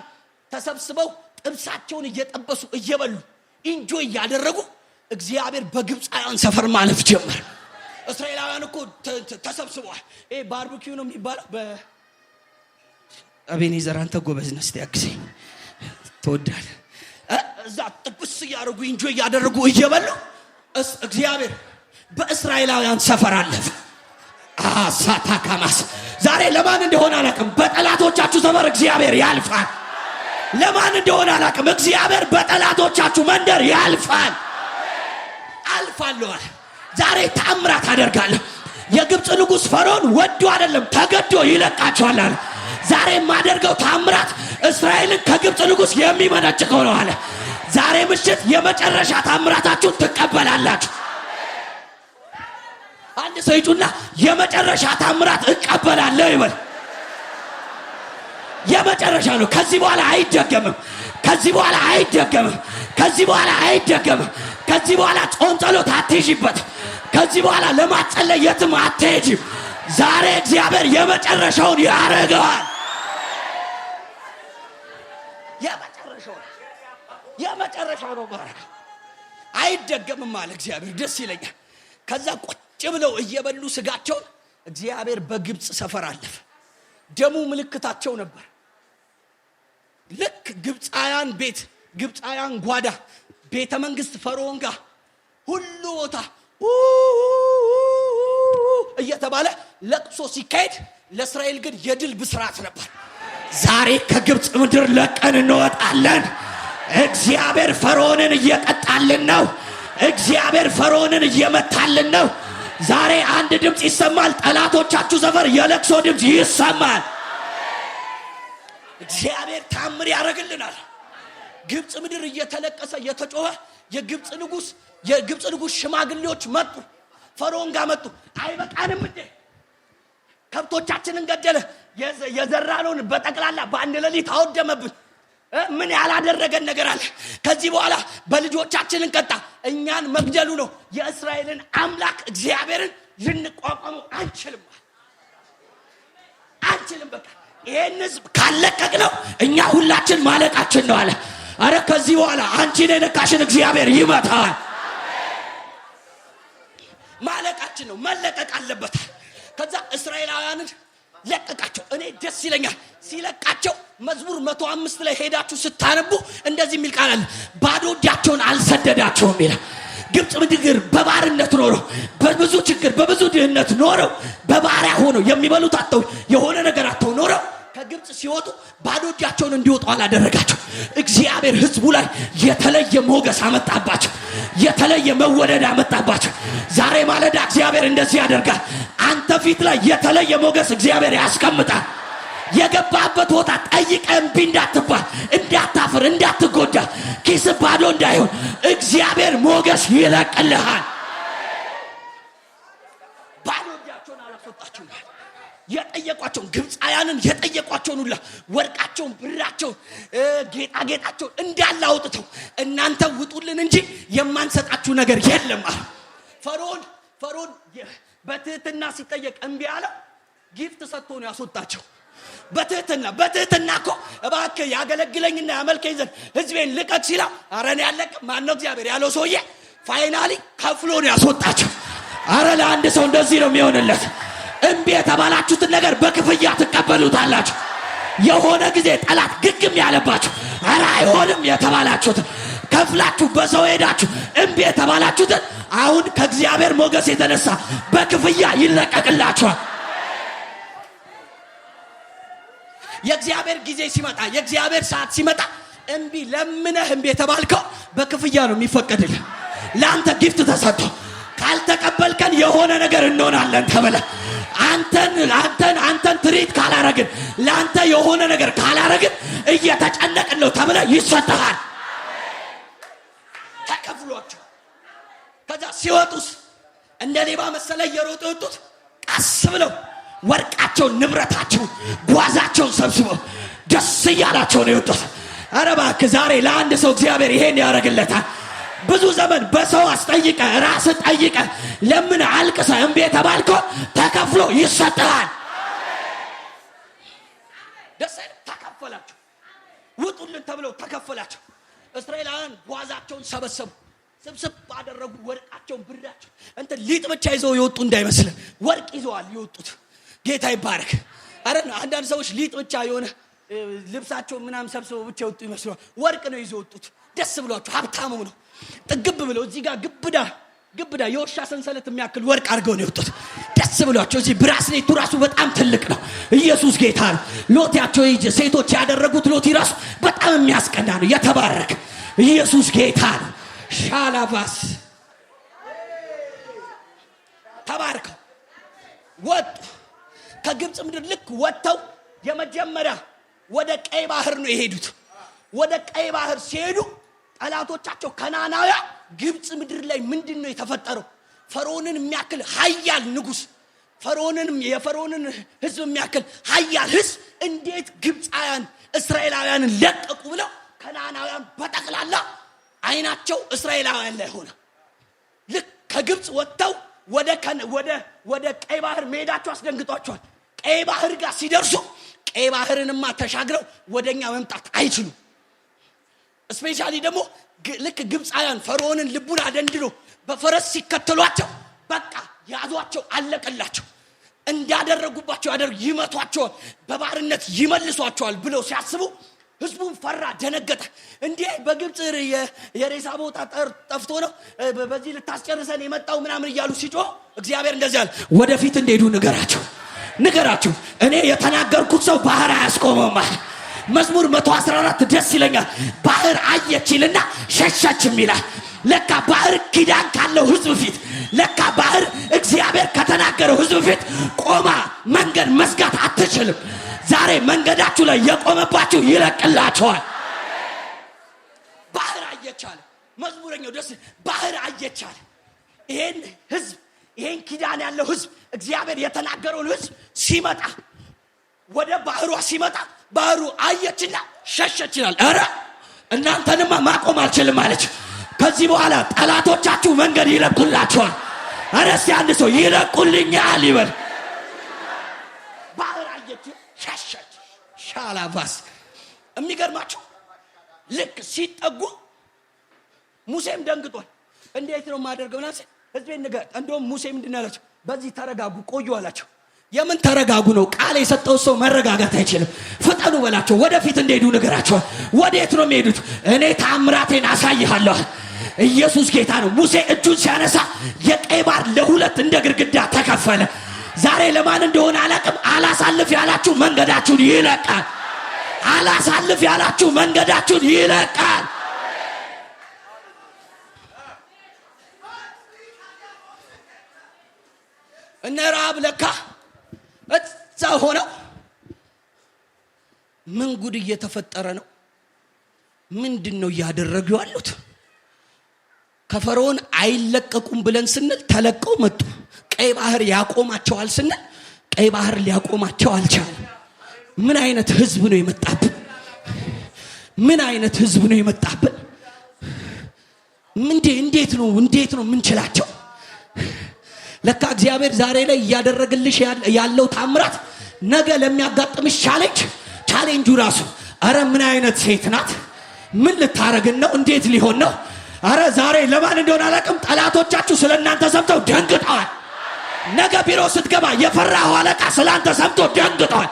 ተሰብስበው ጥብሳቸውን እየጠበሱ እየበሉ ኢንጆይ እያደረጉ እግዚአብሔር በግብፃውያን ሰፈር ማለፍ ጀመረ። እስራኤላውያን እኮ ተሰብስበዋል። ባርቢኪው ነው የሚባለው። አቤኔዘር አንተ ጎበዝ ነህ፣ እስቲ አግዘኝ ትወዳለህ። እዛ ጥብስ እያደረጉ ኢንጆይ እያደረጉ እየበሉ እግዚአብሔር በእስራኤላውያን ሰፈር አለፈ። አሳታካማስ ዛሬ ለማን እንደሆነ አላውቅም፣ በጠላቶቻችሁ ሰፈር እግዚአብሔር ያልፋል። ለማን እንደሆነ አላውቅም፣ እግዚአብሔር በጠላቶቻችሁ መንደር ያልፋል። አልፋለሁ። ዛሬ ታምራት አደርጋለሁ። የግብፅ ንጉሥ ፈርዖን ወዶ አይደለም ተገዶ ይለቃቸዋል አለ። ዛሬ የማደርገው ታምራት እስራኤልን ከግብፅ ንጉሥ የሚመነጭቀው ነው አለ። ዛሬ ምሽት የመጨረሻ ታምራታችሁን ትቀበላላችሁ። አንድ ሰው ይጩና የመጨረሻ ታምራት እቀበላለሁ ይበል። የመጨረሻ ነው። ከዚህ በኋላ አይደገምም። ከዚህ በኋላ አይደገምም። ከዚህ በኋላ አይደገምም። ከዚህ በኋላ ጾም ጸሎት አትይዥበት። ከዚህ በኋላ ለማጸለይ የትም አትሄጂም። ዛሬ እግዚአብሔር የመጨረሻውን ያረጋል። የመጨረሻው ነው ማለት አይደገምም አለ እግዚአብሔር። ደስ ይለኛል። ከዛ ቁጭ ብለው እየበሉ ስጋቸውን እግዚአብሔር በግብፅ ሰፈር አለፈ። ደሙ ምልክታቸው ነበር። ልክ ግብፃውያን ቤት፣ ግብፃውያን ጓዳ፣ ቤተ መንግስት ፈርዖን ጋር ሁሉ ቦታ እየተባለ ለቅሶ ሲካሄድ ለእስራኤል ግን የድል ብስራት ነበር። ዛሬ ከግብፅ ምድር ለቀን እንወጣለን። እግዚአብሔር ፈርዖንን እየቀጣልን ነው። እግዚአብሔር ፈርዖንን እየመታልን ነው። ዛሬ አንድ ድምፅ ይሰማል። ጠላቶቻችሁ ሰፈር የለቅሶ ድምፅ ይሰማል። እግዚአብሔር ታምር ያደርግልናል። ግብፅ ምድር እየተለቀሰ እየተጮኸ የግብፅ ንጉሥ ሽማግሌዎች መጡ፣ ፈርዖን ጋር መጡ። አይበቃንም እንዴ? ከብቶቻችንን ገደለ፣ የዘራነውን በጠቅላላ በአንድ ሌሊት አወደመብን። ምን ያላደረገን ነገር አለ? ከዚህ በኋላ በልጆቻችንን ቀጣ። እኛን መግደሉ ነው። የእስራኤልን አምላክ እግዚአብሔርን ልንቋቋሙ አንችልም። በቃ ይሄን ህዝብ ካለቀቅ ነው እኛ ሁላችን ማለቃችን ነው አለ። አረ ከዚህ በኋላ አንቺን የነካሽን እግዚአብሔር ይመታል። ማለቃችን ነው፣ መለቀቅ አለበት። ከዛ እስራኤላውያንን ለቀቃቸው። እኔ ደስ ይለኛል ሲለቃቸው። መዝሙር 105 ላይ ሄዳችሁ ስታነቡ እንደዚህ የሚል ቃል አለ። ባዶ እጃቸውን አልሰደዳቸውም ይላል። ግብጽ ምድር በባርነት ኖረው በብዙ ችግር በብዙ ድህነት ኖረው በባሪያ ሆነው የሚበሉት አጥተው የሆነ ነገር አጥተው ኖረው ከግብጽ ሲወጡ ባዶ እጃቸውን እንዲወጡ አላደረጋቸው። እግዚአብሔር ህዝቡ ላይ የተለየ ሞገስ አመጣባቸው፣ የተለየ መወደድ አመጣባቸው። ዛሬ ማለዳ እግዚአብሔር እንደዚህ ያደርጋል። አንተ ፊት ላይ የተለየ ሞገስ እግዚአብሔር ያስቀምጣል። የገባበት ቦታ ጠይቀህ እምቢ እንዳትባል፣ እንዳታፍር፣ እንዳትጎዳ፣ ኪስ ባዶ እንዳይሆን እግዚአብሔር ሞገስ ይለቅልሃል። ባዶ እጃቸውን አላስወጣቸውም። የጠየቋቸውን ግብፃውያንን የጠየቋቸውን ሁላ ወርቃቸውን፣ ብራቸውን፣ ጌጣጌጣቸውን እንዳለ አውጥተው እናንተ ውጡልን እንጂ የማንሰጣችሁ ነገር የለም አሉ። ፈርዖን በትህትና ሲጠየቅ እምቢ አለ። ጊፍት ሰጥቶ ነው ያስወጣቸው። በትህትና እኮ እባክህ ያገለግለኝና ያመልከኝ ዘንድ ህዝቤን ልቀቅ ሲለው አረ እኔ አለቅም ማነው እግዚአብሔር ያለው ሰውዬ ፋይናሊ ከፍሎ ነው ያስወጣቸው። አረ ለአንድ ሰው እንደዚህ ነው የሚሆንለት። እምቢ የተባላችሁትን ነገር በክፍያ ትቀበሉታላችሁ። የሆነ ጊዜ ጠላት ግግም ያለባችሁ አረ አይሆንም የተባላችሁትን ከፍላችሁ በሰው ሄዳችሁ እምቢ የተባላችሁትን አሁን ከእግዚአብሔር ሞገስ የተነሳ በክፍያ ይለቀቅላችኋል። የእግዚአብሔር ጊዜ ሲመጣ የእግዚአብሔር ሰዓት ሲመጣ እምቢ ለምነህ እምቢ የተባልከው በክፍያ ነው የሚፈቀድልህ። ለአንተ ጊፍት ተሰጥቶ ካልተቀበልከን የሆነ ነገር እንሆናለን ተብለ አንተን ትሪት ካላረግን ለአንተ የሆነ ነገር ካላረግን እየተጨነቅን ነው ተብለ ይሰጥሃል። ተከፍሏቸው ከዛ ሲወጡስ እንደ ሌባ መሰለ እየሮጡ የወጡት ቀስ ብለው ወርቃቸውን፣ ንብረታቸውን፣ ጓዛቸውን ሰብስበው ደስ እያላቸው ነው የወጡት። ኧረ እባክህ ዛሬ ለአንድ ሰው እግዚአብሔር ይሄን ያደርግለታል። ብዙ ዘመን በሰው አስጠይቀ ራስህ ጠይቀ ለምን አልቅሰ እምቢ የተባልከው ተከፍሎ ይሰጥሃል። ደስ አይልም? ተከፈላቸው። ውጡልን ተብለው ተከፈላቸው። እስራኤላውያን ጓዛቸውን ሰበሰቡ፣ ስብስብ ባደረጉ ወርቃቸውን፣ ብራቸው እንትን ሊጥ ብቻ ይዘው የወጡ እንዳይመስልን ወርቅ ይዘዋል የወጡት። ጌታ ይባረክ። አረ አንዳንድ ሰዎች ሊጥ ብቻ የሆነ ልብሳቸው ምናምን ሰብስበው ብቻ የወጡ ይመስላል። ወርቅ ነው ይዘው የወጡት። ደስ ብሏቸው ሀብታሙ ነው ጥግብ ብለው እዚህ ጋር ግብዳ የውሻ ሰንሰለት የሚያክል ወርቅ አድርገው ነው የወጡት። ደስ ብሏቸው እዚህ ብራስሌቱ ራሱ በጣም ትልቅ ነው። ኢየሱስ ጌታ ነው። ሎቲያቸው ሴቶች ያደረጉት ሎቲ ራሱ በጣም የሚያስቀና ነው። የተባረከ ኢየሱስ ጌታ ነው። ሻላባስ ተባርከው ወጡ። ከግብጽ ምድር ልክ ወጥተው የመጀመሪያ ወደ ቀይ ባህር ነው የሄዱት። ወደ ቀይ ባህር ሲሄዱ ጠላቶቻቸው ከናናውያን ግብጽ ምድር ላይ ምንድነው የተፈጠረው? ፈርዖንን የሚያክል ኃያል ንጉስ፣ የፈርዖንን ህዝብ የሚያክል ኃያል ህዝብ እንዴት ግብፃውያን እስራኤላውያንን ለቀቁ ብለው ከናናውያን በጠቅላላ አይናቸው እስራኤላውያን ላይ ሆነ። ልክ ከግብጽ ወጥተው ወደ ቀይ ባህር መሄዳቸው አስደንግጧቸዋል። ቀይ ባህር ጋር ሲደርሱ ቀይ ባህርንማ ተሻግረው ወደኛ መምጣት አይችሉም። ስፔሻሊ ደግሞ ልክ ግብፃውያን ፈርዖንን ልቡን አደንድኖ በፈረስ ሲከተሏቸው በቃ ያዟቸው፣ አለቀላቸው። እንዳደረጉባቸው ይመቷቸዋል፣ በባርነት ይመልሷቸዋል ብለው ሲያስቡ ህዝቡን ፈራ፣ ደነገጠ። እንዴ በግብጽ የሬሳ ቦታ ጠፍቶ ነው በዚህ ልታስጨርሰን የመጣው ምናምን እያሉ ሲጮህ እግዚአብሔር እንደዚህ አለ፣ ወደፊት እንደሄዱ ንገራቸው። እኔ የተናገርኩት ሰው ባህር አያስቆመውም። መዝሙር 114 ደስ ይለኛል። ባህር አየችልና ሸሸችም ይላል። ለካ ባህር ኪዳን ካለው ህዝብ ፊት፣ ለካ ባህር እግዚአብሔር ከተናገረው ህዝብ ፊት ቆማ መንገድ መዝጋት አትችልም። ዛሬ መንገዳችሁ ላይ የቆመባችሁ ይለቅላችኋል። ባህር አየቻለ መዝሙረኛው ደስ ባህር አየቻለ። ይሄን ህዝብ ይሄን ኪዳን ያለው ህዝብ እግዚአብሔር የተናገረውን ህዝብ ሲመጣ ወደ ባህሯ ሲመጣ ባህሩ አየችና ሸሸች ይላል። አረ እናንተንማ ማቆም አልችልም አለች። ከዚህ በኋላ ጠላቶቻችሁ መንገድ ይለቁላችኋል። አረ እስቲ አንድ ሰው ይለቁልኛል ይበል። ባህር አየች ሸሸች። ሻላባስ የሚገርማችሁ ልክ ሲጠጉ ሙሴም ደንግጧል። እንዴት ነው ማደርገው? ናስ ህዝቤን ንገር። እንደውም ሙሴ ምንድን አላቸው? በዚህ ተረጋጉ ቆዩ አላቸው። የምን ተረጋጉ ነው? ቃል የሰጠው ሰው መረጋጋት አይችልም። ፍጠኑ በላቸው። ወደፊት እንደሄዱ ነገራቸው። ወዴት ነው የሚሄዱት? እኔ ታምራቴን አሳይሃለሁ። ኢየሱስ ጌታ ነው። ሙሴ እጁን ሲያነሳ የቀይ ባህር ለሁለት እንደ ግድግዳ ተከፈለ። ዛሬ ለማን እንደሆነ አላቅም። አላሳልፍ ያላችሁ መንገዳችሁን ይለቃል። አላሳልፍ ያላችሁ መንገዳችሁን ይለቃል። እነ ረሃብ ለካ እዛ ሆነው ምን ጉድ እየተፈጠረ ነው? ምንድነው እያደረጉ ያሉት? ከፈርዖን አይለቀቁም ብለን ስንል ተለቀው መጡ። ቀይ ባህር ያቆማቸዋል ስንል ቀይ ባህር ሊያቆማቸው አልቻለም። ምን አይነት ህዝብ ነው የመጣብን? ምን አይነት ህዝብ ነው የመጣብን? እንዴት ነው ምንችላቸው? ለካ እግዚአብሔር ዛሬ ላይ እያደረግልሽ ያለው ታምራት ነገ ለሚያጋጥምሽ ቻሌንጁ ራሱ አረ ምን አይነት ሴት ናት? ምን ልታረግን ነው? እንዴት ሊሆን ነው? አረ ዛሬ ለማን እንደሆነ አላውቅም። ጠላቶቻችሁ ስለናንተ ሰምተው ደንግጠዋል። ነገ ቢሮ ስትገባ የፈራው አለቃ ስላንተ ሰምቶ ደንግጠዋል።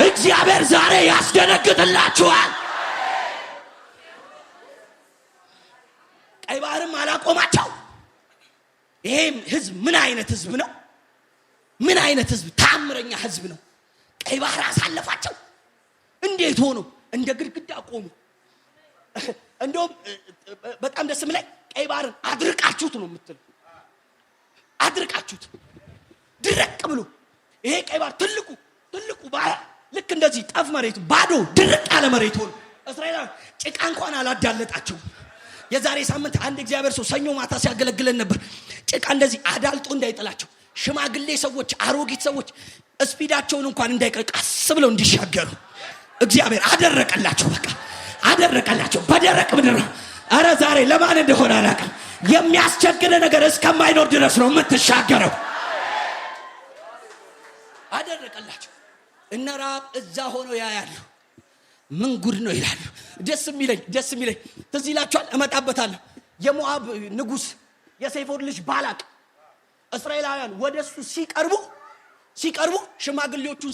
እግዚአብሔር ዛሬ ያስደነግጥላችኋል። ቀይ ባህርም አላቆማቸው። ይሄ ህዝብ ምን አይነት ህዝብ ነው? ምን አይነት ህዝብ? ታምረኛ ህዝብ ነው። ቀይ ባህር አሳለፋቸው። እንዴት ሆኖ እንደ ግድግዳ ቆሙ። እንደውም በጣም ደስ የሚለኝ ቀይ ባህርን አድርቃችሁት ነው የምትል። አድርቃችሁት ድረቅ ብሎ ይሄ ቀይ ባህር ትልቁ ባህር ልክ እንደዚህ ጠፍ መሬቱ ባዶ ድርቅ ያለ መሬት ሆኖ እስራኤላውያን ጭቃ እንኳን አላዳለጣቸው። የዛሬ ሳምንት አንድ እግዚአብሔር ሰው ሰኞ ማታ ሲያገለግለን ነበር። ጭቃ እንደዚህ አዳልጦ እንዳይጥላቸው ሽማግሌ ሰዎች፣ አሮጊት ሰዎች ስፒዳቸውን እንኳን እንዳይቀስ ብለው እንዲሻገሩ እግዚአብሔር አደረቀላቸው። በቃ አደረቀላቸው በደረቅ ምድር። አረ ዛሬ ለማን እንደሆነ አላውቅም። የሚያስቸግር ነገር እስከማይኖር ድረስ ነው የምትሻገረው። አደረቀላቸው። እነ ረሃብ እዛ ሆነው ያያሉ። ምን ጉድ ነው ይላሉ። ደስ የሚለኝ ትዝ ይላችኋል፣ እመጣበታለሁ። የሞዓብ ንጉስ የሴፎር ልጅ ባላቅ እስራኤላውያን ወደሱ ሲቀርቡ ሽማግሌዎቹን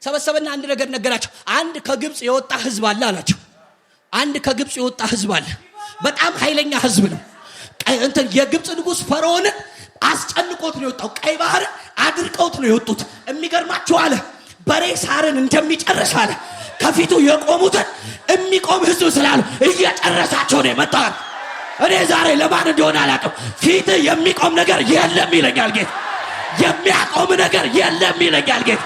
ሰበሰበና አንድ ነገር ነገራቸው። አንድ ከግብጽ የወጣ ህዝብ አለ አላቸው። አንድ ከግብጽ የወጣ ህዝብ አለ። በጣም ኃይለኛ ህዝብ ነው። የግብጽ ንጉስ ፈርዖንን አስጨንቆት ነው የወጣው። ቀይ ባህር አድርቀውት ነው የወጡት። የሚገርማችሁ አለ በሬ ሳርን እንደሚጨርስ አለ ከፊቱ የቆሙትን የሚቆም ህዝብ ስላሉ እየጨረሳቸው ነው የመጣው። እኔ ዛሬ ለማን እንደሆነ አላውቅም። ፊት የሚቆም ነገር የለም ይለኛል ጌታ። የሚያቆም ነገር የለም ይለኛል ጌታ።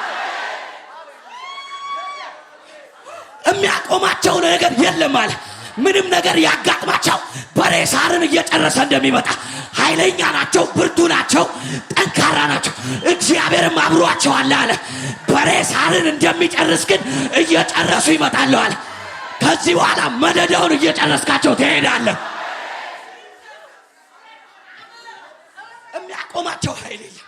የሚያቆማቸው ነገር የለም አለ። ምንም ነገር ያጋጥማቸው በሬ ሳርን እየጨረሰ እንደሚመጣ ኃይለኛ ናቸው፣ ብርቱ ናቸው፣ ጠንካራ ናቸው። እግዚአብሔርም አብሯቸው አለ። በሬ ሳርን እንደሚጨርስ ግን እየጨረሱ ይመጣሉ አለ። ከዚህ በኋላ መደዳውን እየጨረስካቸው ትሄዳለህ። የሚያቆማቸው ኃይል የለም።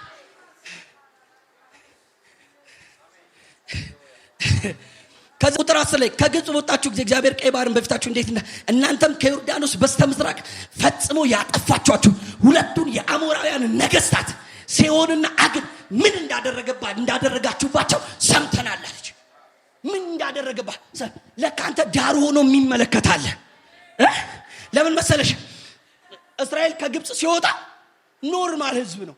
ከዚህ ቁጥር 10 ላይ ከግብጽ ወጣችሁ ጊዜ እግዚአብሔር ቀይ ባህርን በፊታችሁ እንዴት እናንተም ከዮርዳኖስ በስተምስራቅ ፈጽሞ ያጠፋችኋችሁ ሁለቱን የአሞራውያን ነገስታት ሴዎንና አግን ምን እንዳደረጋችሁባቸው ሰምተናል አለች። ምን እንዳደረገባቸው ለካ አንተ ዳሩ ሆኖ የሚመለከታለ። ለምን መሰለሽ? እስራኤል ከግብጽ ሲወጣ ኖርማል ህዝብ ነው።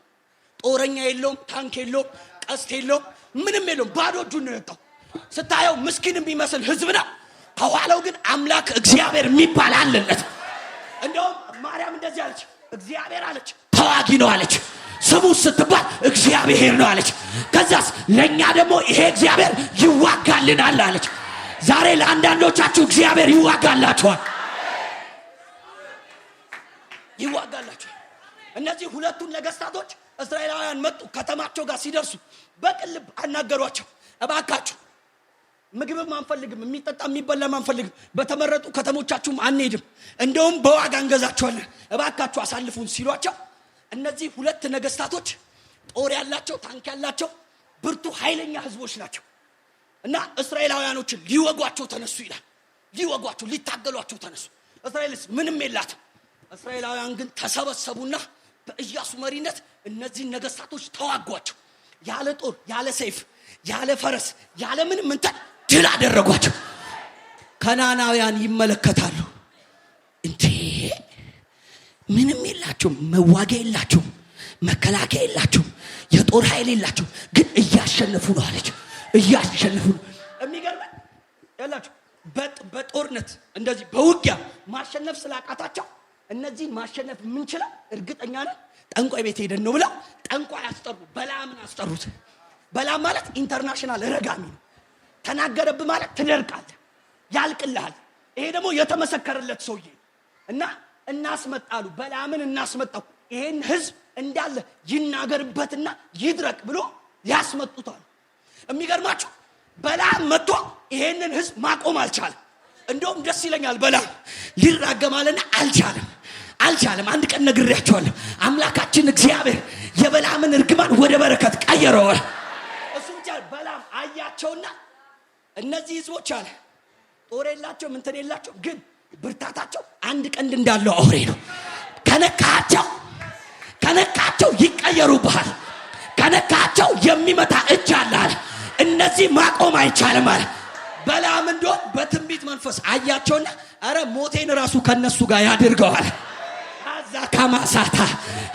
ጦረኛ የለውም፣ ታንክ የለውም፣ ቀስት የለውም፣ ምንም የለውም። ባዶ እጁን ነው የወጣው። ስታየው ምስኪን የሚመስል ህዝብ ነው። ከኋላው ግን አምላክ እግዚአብሔር የሚባል አለለት። እንደውም ማርያም እንደዚህ አለች፣ እግዚአብሔር አለች ተዋጊ ነው አለች። ስሙ ስትባል እግዚአብሔር ነው አለች። ከዛስ ለኛ ደግሞ ይሄ እግዚአብሔር ይዋጋልናል አለች። ዛሬ ለአንዳንዶቻችሁ እግዚአብሔር ይዋጋላችኋል። እነዚህ ሁለቱን ነገስታቶች እስራኤላውያን መጡ። ከተማቸው ጋር ሲደርሱ በቅልብ አናገሯቸው። እባካችሁ ምግብም አንፈልግም፣ የሚጠጣ የሚበላም አንፈልግም፣ በተመረጡ ከተሞቻችሁም አንሄድም፣ እንደውም በዋጋ እንገዛቸዋለን፣ እባካችሁ አሳልፉን ሲሏቸው እነዚህ ሁለት ነገስታቶች ጦር ያላቸው፣ ታንክ ያላቸው፣ ብርቱ ኃይለኛ ህዝቦች ናቸው እና እስራኤላውያኖችን ሊወጓቸው ተነሱ ይላል። ሊወጓቸው ሊታገሏቸው ተነሱ። እስራኤልስ ምንም የላትም። እስራኤላውያን ግን ተሰበሰቡና በኢያሱ መሪነት እነዚህ ነገስታቶች ተዋጓቸው። ያለ ጦር ያለ ሰይፍ ያለ ፈረስ ያለ ምንም እንትን ድል አደረጓቸው። ከናናውያን ይመለከታሉ። እንዴ ምንም የላቸውም፣ መዋጊያ የላቸውም፣ መከላከያ የላቸውም፣ የጦር ኃይል የላቸውም፣ ግን እያሸነፉ ነው አለች። እያሸነፉ ነው። የሚገርመው ያላችሁ በጦርነት እንደዚህ በውጊያ ማሸነፍ ስላቃታቸው እነዚህን ማሸነፍ የምንችለው እርግጠኛ ነን ጠንቋይ ቤት ሄደን ነው ብለው ጠንቋይ አስጠሩ። በላምን አስጠሩት። በላም ማለት ኢንተርናሽናል ረጋሚ ነው። ተናገረብ ማለት ትደርቃለህ፣ ያልቅልሃል። ይሄ ደግሞ የተመሰከረለት ሰውዬ እና እናስመጣሉ። በላምን እናስመጣው፣ ይሄን ህዝብ እንዳለ ይናገርበትና ይድረቅ ብሎ ያስመጡታል። የሚገርማችሁ በላም መጥቶ ይሄንን ህዝብ ማቆም አልቻለም። እንደውም ደስ ይለኛል፣ በላም ሊራገማልና አልቻለም። አንድ ቀን ነግሬያቸዋለሁ። አምላካችን እግዚአብሔር የበላምን እርግማን ወደ በረከት ቀየረው። እሱ ብቻ በላም አያቸውና እነዚህ ህዝቦች አለ ጦር የላቸው ምንትን የላቸው፣ ግን ብርታታቸው አንድ ቀንድ እንዳለው አውሬ ነው። ከነካቸው ይቀየሩብሃል። ከነካቸው የሚመታ እጅ አለ። እነዚህ ማቆም አይቻልም አለ። በላም እንደሆነ በትንቢት መንፈስ አያቸውና አረ ሞቴን ራሱ ከነሱ ጋር ያድርገዋል። ካማሳታ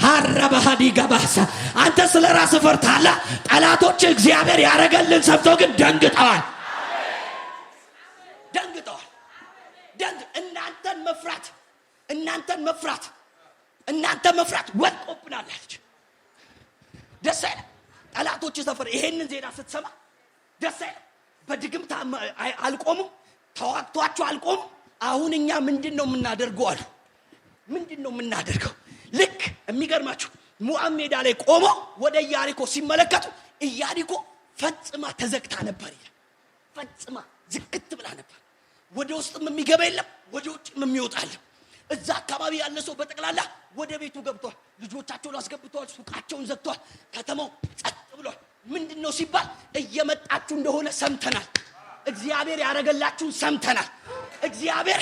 ሀረባሃዲ ገባሳ አንተ ስለ ራስህ ፈርታለህ። ጠላቶች እግዚአብሔር ያረጋልን ሰምተው ግን ደንግጠዋል። እናንተን መፍራት ወድቆብናል አለች። ደስ አይልም? ጠላቶች ሰፈር ይሄንን ዜና ስትሰማ ደስ አይልም? በድግምት አልቆሙም፣ ተዋግቷቸው አልቆሙም። አሁን እኛ ምንድነው የምናደርገው አሉ። ምንድነው የምናደርገው? ልክ የሚገርማችሁ ሞዓብ ሜዳ ላይ ቆሞ ወደ ኢያሪኮ ሲመለከቱ ኢያሪኮ ፈጽማ ተዘግታ ነበር ይላል። ፈጽማ ዝግት ብላ ነበር። ወደ ውስጥም የሚገባ የለም፣ ወደ ውጭም የሚወጣ የለም። እዛ አካባቢ ያለ ሰው በጠቅላላ ወደ ቤቱ ገብቷል። ልጆቻቸውን አስገብተዋል። ሱቃቸውን ዘግተዋል። ከተማው ጸጥ ብሏል። ምንድነው ሲባል እየመጣችሁ እንደሆነ ሰምተናል። እግዚአብሔር ያረጋላችሁን ሰምተናል። እግዚአብሔር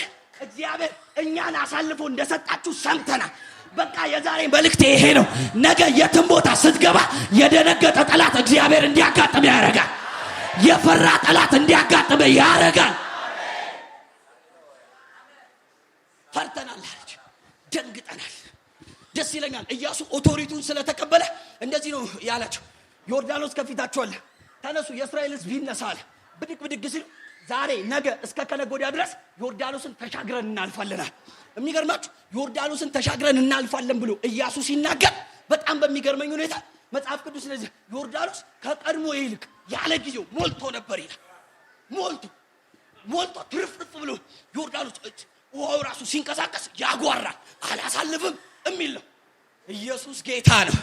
እኛን አሳልፎ እንደሰጣችሁ ሰምተናል። በቃ የዛሬ መልእክት ይሄ ነው። ነገ የትም ቦታ ስትገባ የደነገጠ ጠላት እግዚአብሔር እንዲያጋጥም ያረጋል። የፈራ ጠላት እንዲያጋጥም ያረጋል። ፈርተናል አለች። ደንግጠናል። ደስ ይለኛል። ኢያሱ ኦቶሪቲውን ስለተቀበለ እንደዚህ ነው ያላቸው። ዮርዳኖስ ከፊታችሁ አለ፣ ተነሱ የእስራኤል ሕዝብ ይነሳ አለ። ብድግ ሲሉ ዛሬ ነገ እስከ ከነገ ወዲያ ድረስ ዮርዳኖስን ተሻግረን እናልፋለን። የሚገርማችሁ ዮርዳኖስን ተሻግረን እናልፋለን ብሎ ኢያሱ ሲናገር በጣም በሚገርመኝ ሁኔታ መጽሐፍ ቅዱስ ስለዚህ ዮርዳኖስ ከቀድሞ ይልቅ ያለ ጊዜው ሞልቶ ነበር ይላል። ሞልቶ ትርፍርፍ ብሎ ዮርዳኖስ ውሃው ራሱ ሲንቀሳቀስ ያጓራል። አላሳልፍም የሚል ነው። ኢየሱስ ጌታ ነው።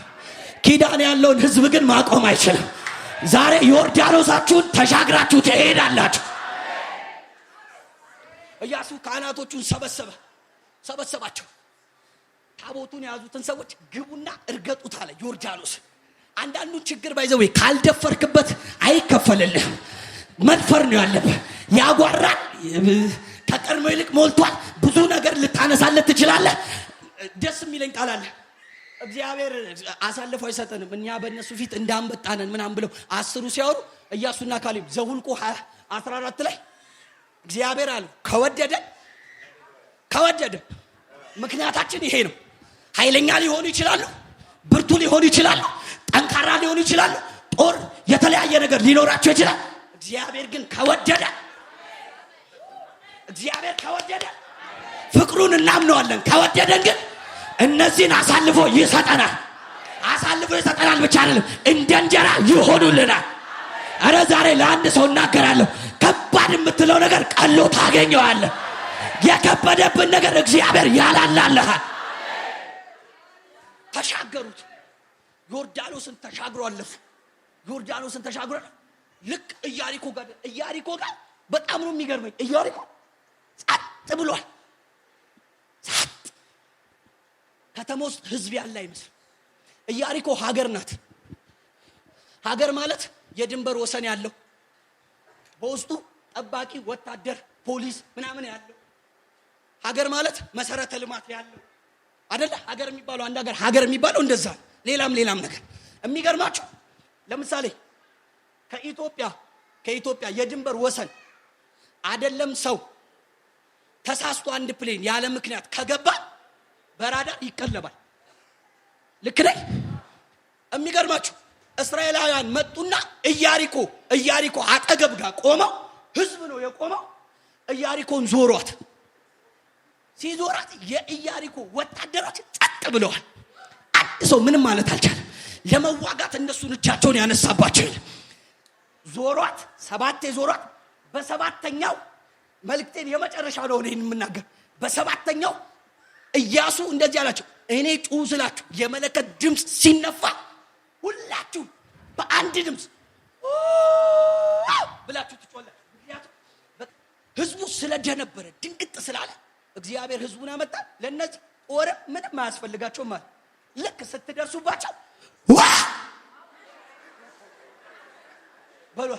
ኪዳን ያለውን ህዝብ ግን ማቆም አይችልም። ዛሬ ዮርዳኖሳችሁን ተሻግራችሁ ትሄዳላችሁ። ኢያሱ ካህናቶቹን ሰበሰባቸው። ታቦቱን የያዙትን ሰዎች ግቡና እርገጡት አለ ዮርዳኖስ። አንዳንዱን ችግር ባይዘው ካልደፈርክበት አይከፈልልህም። መድፈር ነው ያለብህ። ያጓራል። ከቀድሞ ይልቅ ሞልቷል። ብዙ ነገር ልታነሳለት ትችላለህ። ደስ የሚለኝ ቃል አለ። እግዚአብሔር አሳልፎ አይሰጠንም። እኛ በእነሱ ፊት እንዳንበጣነን ምናምን ብለው አስሩ ሲያወሩ ኢያሱና ካሌብ ዘኍልቍ 14 ላይ እግዚአብሔር አለ ከወደደ ምክንያታችን ይሄ ነው። ኃይለኛ ሊሆኑ ይችላሉ፣ ብርቱ ሊሆኑ ይችላሉ፣ ጠንካራ ሊሆኑ ይችላሉ፣ ጦር የተለያየ ነገር ሊኖራቸው ይችላል። እግዚአብሔር ግን ከወደደ ፍቅሩን እናምነዋለን። ከወደደን ግን እነዚህን አሳልፎ ይሰጠናል ብቻ አይደለም፣ እንደ እንጀራ ይሆኑልናል። አረ ዛሬ ለአንድ ሰው እናገራለሁ። ከባድ የምትለው ነገር ቀሎ ታገኘዋለህ። የከበደብን ነገር እግዚአብሔር ያላላልሃል። ተሻገሩት። ዮርዳኖስን ተሻግሮ አለፉ። ልክ ኢያሪኮ ጋር በጣም ነው የሚገርመኝ። ኢያሪኮ ጸጥ ብሏል። ከተማ ውስጥ ህዝብ ያለ አይመስል። ኢያሪኮ ሀገር ናት። ሀገር ማለት የድንበር ወሰን ያለው በውስጡ ጠባቂ፣ ወታደር፣ ፖሊስ ምናምን ያለው ሀገር ማለት መሰረተ ልማት ያለው አይደለ? ሀገር የሚባለው አንድ ሀገር የሚባለው እንደዛ ሌላም ነገር። የሚገርማችሁ ለምሳሌ ከኢትዮጵያ የድንበር ወሰን አይደለም ሰው ተሳስቶ አንድ ፕሌን ያለ ምክንያት ከገባ በራዳር ይቀለባል። ልክ ነኝ? የሚገርማችሁ እስራኤላውያን መጡና ኢያሪኮ አጠገብ ጋር ቆመው፣ ህዝብ ነው የቆመው። ኢያሪኮን ዞሯት። ሲዞራት የኢያሪኮ ወታደሮች ጸጥ ብለዋል። አንድ ሰው ምንም ማለት አልቻለም። ለመዋጋት እነሱን እጃቸውን ያነሳባቸው ዞሯት። 7 ዞሯት። በሰባተኛው መልእክቴን የመጨረሻ ነው የምናገር። በሰባተኛው ኢያሱ እንደዚህ አላቸው፣ እኔ ጩሁ ስላችሁ የመለከት ድምፅ ሲነፋ ሁላችሁ በአንድ ድምፅ ብላችሁ ትጮላችሁ። ምክንያቱም ህዝቡ ስለደነበረ ድንግጥ ስላለ እግዚአብሔር ህዝቡን አመጣ። ለነዚህ ወረ ምንም አያስፈልጋቸውም ማለት ልክ ስትደርሱባቸው በሉ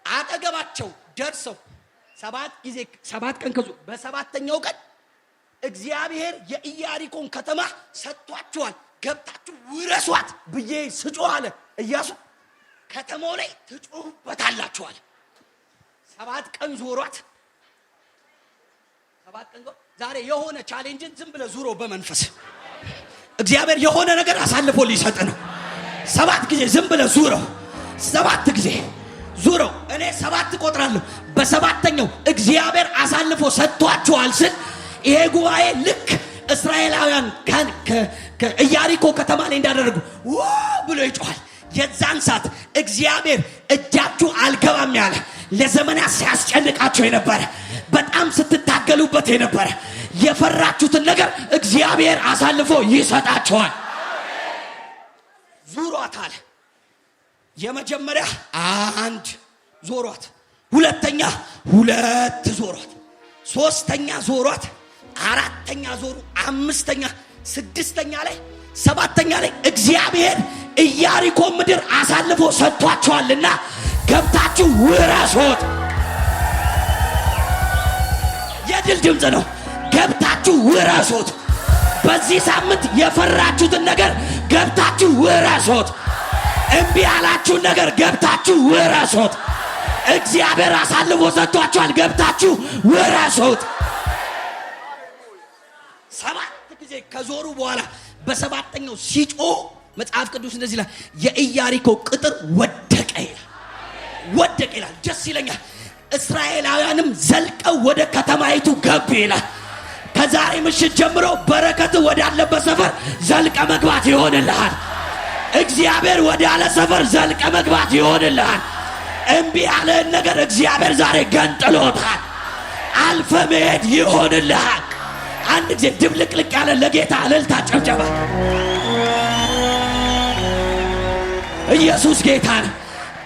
አጠገባቸው ደርሰው 7 ቀን ከዙ። በሰባተኛው ቀን እግዚአብሔር የኢያሪኮን ከተማ ሰጥቷቸዋል፣ ገብታችሁ ውረሷት ብዬ ስጮህ አለ ኢያሱ። ከተማው ላይ ትጮሁበታላችሁ አለ። 7 ቀን ዞሯት። 7 ቀን ዛሬ የሆነ ቻሌንጅን ዝም ብለ ዙሮ በመንፈስ እግዚአብሔር የሆነ ነገር አሳልፎ ሊሰጥ ነው። 7 ጊዜ ዝም ብለ ዙረው፣ 7 ጊዜ ዙረው። እኔ 7 ቆጥራለሁ። በሰባተኛው እግዚአብሔር አሳልፎ ሰጥቷቸዋል ስል ይሄ ጉባኤ ልክ እስራኤላውያን ከኢያሪኮ ከተማ ላይ እንዳደረጉ ብሎ ይጮሃል። የዛን ሰዓት እግዚአብሔር እጃችሁ አልገባም ያለ ለዘመናት ሲያስጨንቃቸው የነበረ በጣም ስትታገሉበት የነበረ የፈራችሁትን ነገር እግዚአብሔር አሳልፎ ይሰጣቸዋል። ዙሯት አለ። የመጀመሪያ 1 ዞሯት፣ ሁለተኛ 2 ዞሯት፣ ሶስተኛ ዞሯት፣ 4ኛ ዞሩ፣ 5ኛ፣ 6ኛ ላይ 7ኛ ላይ እግዚአብሔር ኢያሪኮ ምድር አሳልፎ ሰጥቷቸዋልና ገብታችሁ ውረሱት። የድል ድምፅ ነው። ገብታችሁ ውረሱት። በዚህ ሳምንት የፈራችሁትን ነገር ገብታችሁ ውረሱት። እምቢ ያላችሁን ነገር ገብታችሁ ውረሱት። እግዚአብሔር አሳልፎ ሰጥቷቸዋል። ገብታችሁ ውረሱት። 7 ጊዜ ከዞሩ በኋላ በሰባተኛው ሲጮህ መጽሐፍ ቅዱስ እንደዚህ ይላል፣ የኢያሪኮ ቅጥር ወደቀ ይላል። ወደቀ ይላል። ደስ ይለኛል። እስራኤላውያንም ዘልቀው ወደ ከተማይቱ ገቡ ይላል። ከዛሬ ምሽት ጀምሮ በረከት ወዳለበት ሰፈር ዘልቀ መግባት ይሆንልሃል። እግዚአብሔር ወዳለ ሰፈር ዘልቀ መግባት ይሆንልሃል። እምቢ ያለህን ነገር እግዚአብሔር ዛሬ ገንጥሎታል። አልፈ መሄድ ይሆንልሃል። አንድ ጊዜ ድብልቅልቅ ያለ ለጌታ እልልታ ጨብጨባ። ኢየሱስ ጌታ ነው።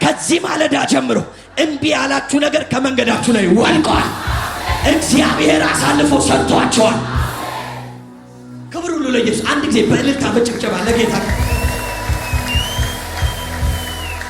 ከዚህ ማለዳ ጀምሮ እምቢ ያላችሁ ነገር ከመንገዳችሁ ላይ ወልቋል። እግዚአብሔር አሳልፎ ሰጥቷቸዋል። ክብር ሁሉ ለኢየሱስ። አንድ ጊዜ በእልልታ በጭብጨባ ለጌታ